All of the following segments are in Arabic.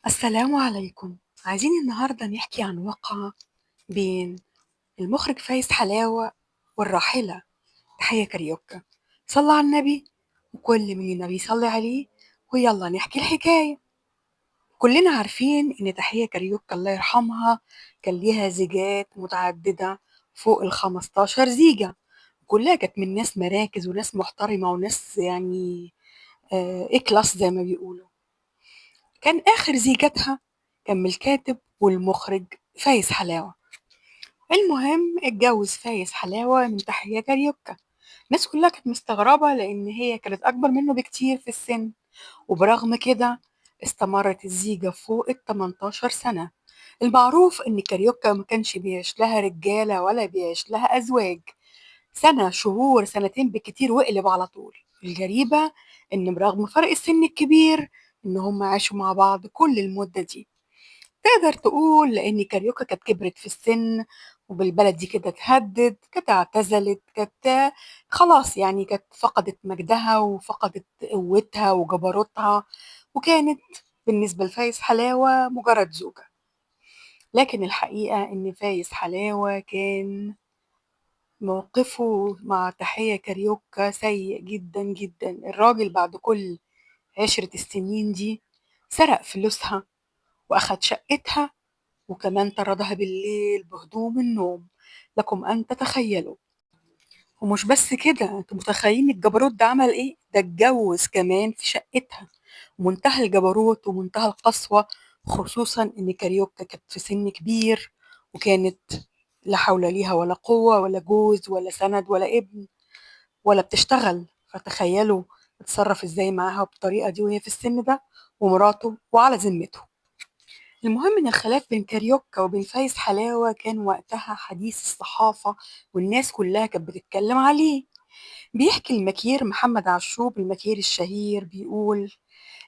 السلام عليكم. عايزين النهاردة نحكي عن واقعة بين المخرج فايز حلاوة والراحلة تحية كاريوكا. صلى على النبي وكل من النبي صلي عليه، ويلا نحكي الحكاية. كلنا عارفين إن تحية كاريوكا الله يرحمها كان ليها زيجات متعددة فوق ال15 زيجة، كلها كانت من ناس مراكز وناس محترمة وناس يعني ايه كلاس زي ما بيقولوا. كان آخر زيجاتها كان من الكاتب والمخرج فايز حلاوة. المهم اتجوز فايز حلاوة من تحية كاريوكا. الناس كلها كانت مستغربة لأن هي كانت أكبر منه بكتير في السن، وبرغم كده استمرت الزيجة فوق ال18 سنة. المعروف إن كاريوكا ما كانش بيعيش لها رجالة ولا بيعيش لها أزواج، سنة شهور سنتين بالكتير وقلب على طول. الغريبة إن برغم فرق السن الكبير إن هم عاشوا مع بعض كل المدة دي. تقدر تقول لأن كاريوكا كانت كبرت في السن، وبالبلدي كده اتهدد، كانت اعتزلت، كانت خلاص يعني كانت فقدت مجدها وفقدت قوتها وجبروتها، وكانت بالنسبة لفايز حلاوة مجرد زوجة. لكن الحقيقة إن فايز حلاوة كان موقفه مع تحية كاريوكا سيء جدا جدا. الراجل بعد كل عشرة السنين دي سرق فلوسها وأخد شقتها، وكمان طردها بالليل بهدوم النوم. لكم أن تتخيلوا. ومش بس كده، انتوا متخيلين الجبروت ده عمل ايه؟ ده اتجوز كمان في شقتها. منتهى الجبروت ومنتهى القسوة، خصوصا ان كاريوكا كانت في سن كبير، وكانت لا حول ليها ولا قوة ولا جوز ولا سند ولا ابن ولا بتشتغل. فتخيلوا اتصرف ازاي معاها بالطريقة دي وهي في السن ده ومراته وعلى ذمته. المهم إن الخلاف بين كاريوكا وبين فايز حلاوة كان وقتها حديث الصحافة، والناس كلها كانت بتتكلم عليه. بيحكي المكير محمد عشوب المكير الشهير، بيقول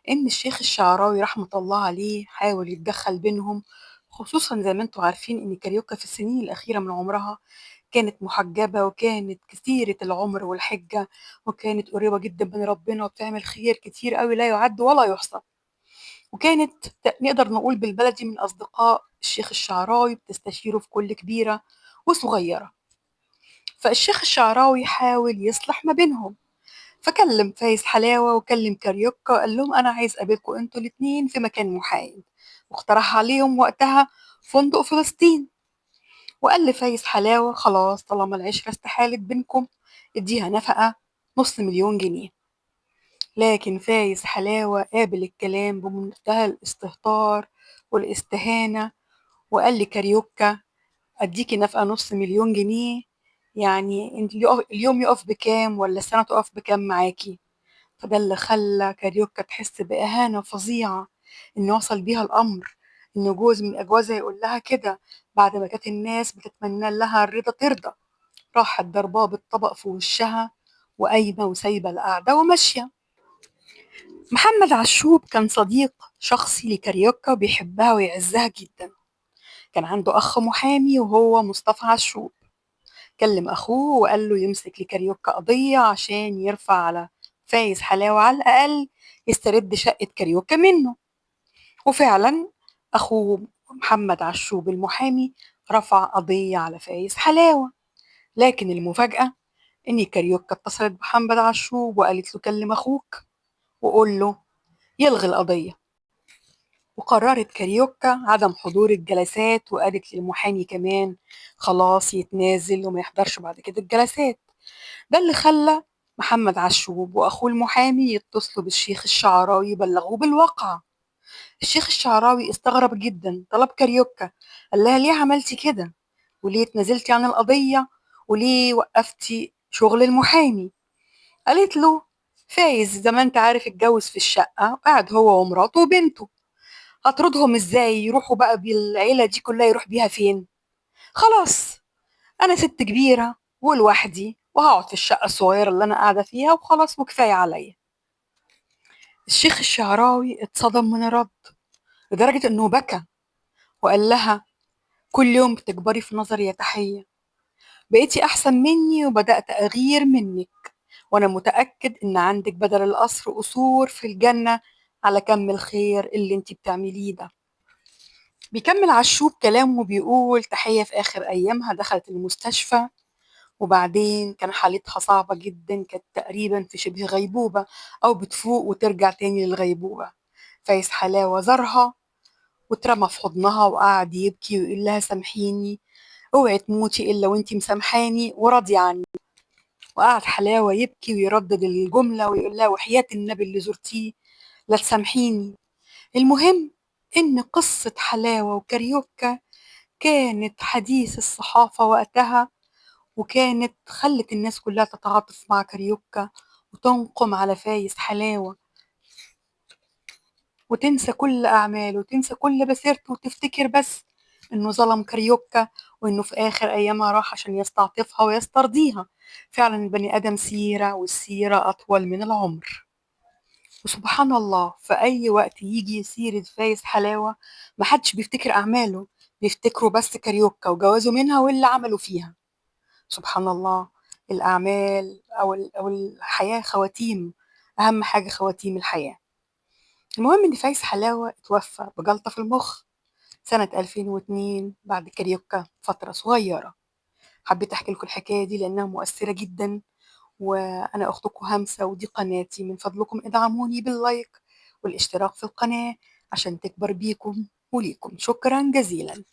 إن الشيخ الشعراوي رحمة الله عليه حاول يتدخل بينهم، خصوصا زي ما انتوا عارفين إن كاريوكا في السنين الأخيرة من عمرها كانت محجبة وكانت كثيرة العمر والحجة، وكانت قريبة جدا من ربنا وبتعمل خير كتير قوي لا يعد ولا يحصى، وكانت نقدر نقول بالبلدي من أصدقاء الشيخ الشعراوي، بتستشيره في كل كبيرة وصغيرة. فالشيخ الشعراوي حاول يصلح ما بينهم، فكلم فايز حلاوة وكلم كاريوكا وقال لهم أنا عايز أقابلكم أنتوا الاتنين في مكان محايد، واقترح عليهم وقتها فندق فلسطين. وقال لفايز حلاوة خلاص طالما العشرة استحالت بينكم اديها نفقة $500,000. لكن فايز حلاوة قابل الكلام بمنتهى الاستهتار والاستهانة، وقال لي كاريوكا أديكي نفقة $500,000، يعني انت اليوم يقف بكام ولا السنة تقف بكام معاكي؟ فده اللي خلى كاريوكا تحس بإهانة فظيعة، إن وصل بيها الأمر إن جوز من أجوازها يقول لها كده بعد ما كانت الناس بتتمنى لها الرضا ترضى. راحت ضرباه بالطبق في وشها وقايمة وسايبة القعدة وماشية. محمد عشوب كان صديق شخصي لكاريوكا وبيحبها ويعزها جدا. كان عنده أخ محامي وهو مصطفى عشوب. كلم أخوه وقال له يمسك لكاريوكا قضية عشان يرفع على فايز حلاوة على الأقل يسترد شقة كاريوكا منه. وفعلا أخوه محمد عشوب المحامي رفع قضية على فايز حلاوة. لكن المفاجأة إن كاريوكا اتصلت بمحمد عشوب وقالت له كلم أخوك وقول له يلغي القضية. وقررت كاريوكا عدم حضور الجلسات، وقالت للمحامي كمان خلاص يتنازل وما يحضرش بعد كده الجلسات. ده اللي خلى محمد عشوب وأخوه المحامي يتصلوا بالشيخ الشعراوي يبلغوه بالواقعة. الشيخ الشعراوي استغرب جدا، طلب كاريوكا، قال لها ليه عملتي كده؟ وليه اتنازلتي عن القضية؟ وليه وقفتي شغل المحامي؟ قالت له فايز زي ما انت عارف اتجوز في الشقة وقعد هو ومراته وبنته، هطردهم ازاي؟ يروحوا بقى بالعيلة دي كلها يروح بيها فين؟ خلاص انا ست كبيرة ولوحدي وهقعد في الشقة الصغيرة اللي انا قاعدة فيها وخلاص وكفاية عليا. الشيخ الشعراوي اتصدم من الرد لدرجة انه بكى وقال لها كل يوم بتكبري في نظري يا تحية، بقيتي احسن مني وبدأت اغير منك، وانا متأكد ان عندك بدل القصر قصور في الجنة على كم الخير اللي انتي بتعمليه ده. بيكمل عشوب كلامه وبيقول تحية في آخر أيامها دخلت المستشفى، وبعدين كان حالتها صعبة جدا، كانت تقريبا في شبه غيبوبة أو بتفوق وترجع تاني للغيبوبة. فايز حلاوة زارها واترمى في حضنها وقعد يبكي ويقول لها سامحيني، اوعي تموتي إلا وانتي مسامحاني وراضية عني. وقعد حلاوة يبكي ويردد الجملة ويقول لها وحياة النبي اللي زرتيه لا تسامحيني. المهم إن قصة حلاوة وكاريوكا كانت حديث الصحافة وقتها، وكانت خلت الناس كلها تتعاطف مع كاريوكا وتنقم على فايز حلاوة وتنسى كل أعماله وتنسى كل مسيرته وتفتكر بس إنه ظلم كاريوكا، وإنه في آخر أيامها راح عشان يستعطفها ويسترضيها. فعلا البني آدم سيرة والسيرة أطول من العمر. وسبحان الله في أي وقت يجي سيرة فايز حلاوة محدش بيفتكر أعماله، بيفتكروا بس كاريوكا وجوازه منها واللي عملوا فيها. سبحان الله، الأعمال أو الحياة خواتيم، أهم حاجة خواتيم الحياة. المهم إن فايز حلاوة اتوفى بجلطة في المخ سنة 2002 بعد كاريوكا فترة صغيرة. حبيت أحكي لكم الحكاية دي لأنها مؤثرة جدا، وأنا أختكم همسة ودي قناتي، من فضلكم ادعموني باللايك والاشتراك في القناة عشان تكبر بيكم وليكم. شكرا جزيلا.